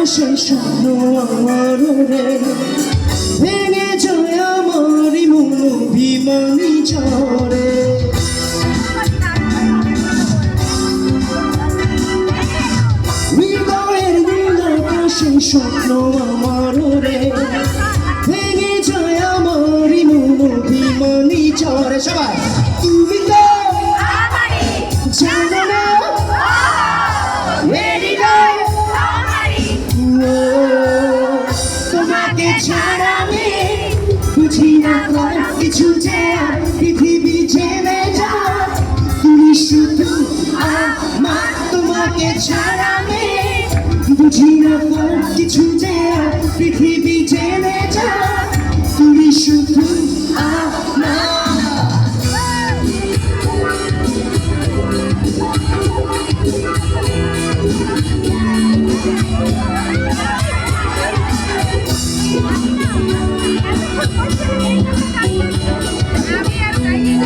সেই স্বপ্ন আমার রে ভেঙে যায় আমারই মন অভিমানী ঝড়ে হৃদয়ের সেই স্বপ্ন আমার রে ভেঙে যায় আমারই মন অভিমানী ঝড়ে সবাই তুমি তো জানো না তোমাকে ছাড়া আমি বুঝি না কিছু যে পৃথিবী জেনে যা তুমি শুধু আমার তোমাকে ছাড়া আমি বুঝি না কিছু যে পৃথিবী জেনে যা তুমি শুধু আমার